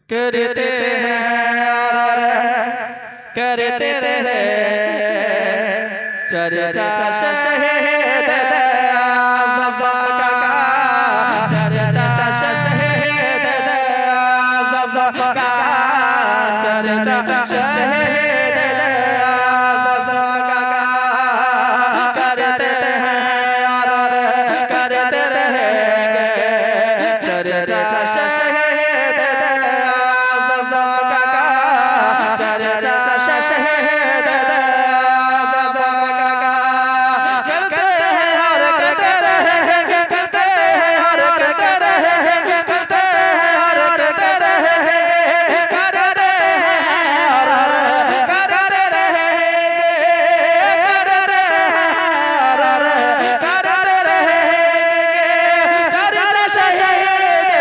करते हैं और करते रहेंगे चर्चा शहीद आज़म का, चर्चा शहीद आज़म का, चर्चा शहीद आज़म का। करते हैं और करते रहेंगे चर्चा शहीद आज़म का, चर्चा शहीद आज़म का। करते हैं और करते रहेंगे, करते हैं और करते रहेंगे, करते हैं और करते रहेंगे, करते हैं और करते रहेंगे, करते हैं और करते रहेंगे चर्चा शहीद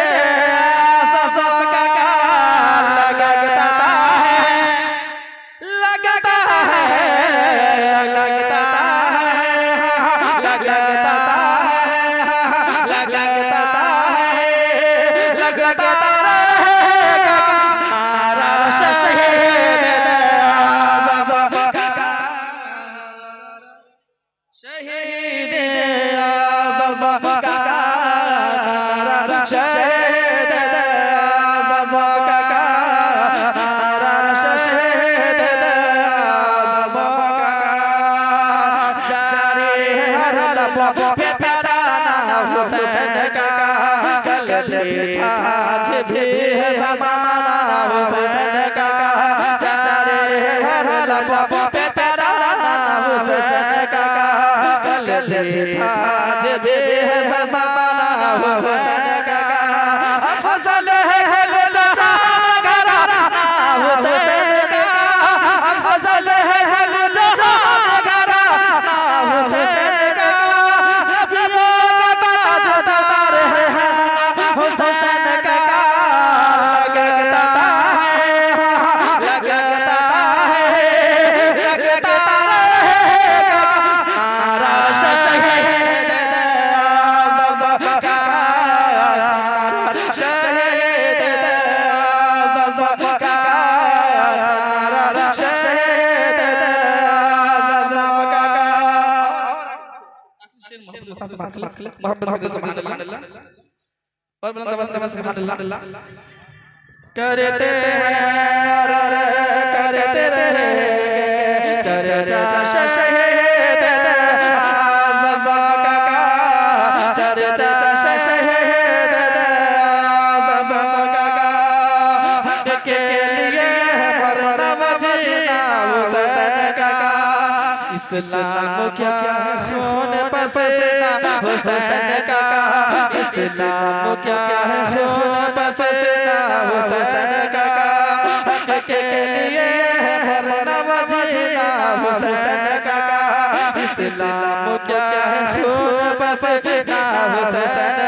आज़म का। लगता है, लगता है, लगता है, लगता है, लगता है, लगता रहेगा नारा शहीद आज़म का, शहीद आज़म का नारा, शहीद आज़म का नारा, शहीद आज़म का। जारी है हर लबों पे तराना हुसैन का, कल भी था आज भी है ज़माना हुसैन का। जारी है हर लबों पे तराना हुसैन का, कल भी था आज भी है ज़माना हुसैन का। अफज़ल है कुल जहां मगर ना हुसैन का, अफज़ल है कुल जहां मगर ना हुसैन का। नबियों का ताजदार है ना हुसैन का। लगता है, लगता है, लगता रहेगा नारा शहीद आज़म का, नारा शहीद आज़म का, नारा शहीद आज़म का। मोहम्मद सुभान अल्लाह और बुलंद आवाज़ से सुभान अल्लाह। करते हैं और करते रहेंगे चर्चा शहीद आज़म का, चर्चा शहीद आज़म का। हक के लिए मरना जीना हुसैन का, इस्लाम क्या है खून पसीना हुसैन का, इस्लाम क्या है खून पसीना हुसैन का। हक के लिए मरना जीना हुसैन का, इस्लाम क्या है खून पसीना हुसैन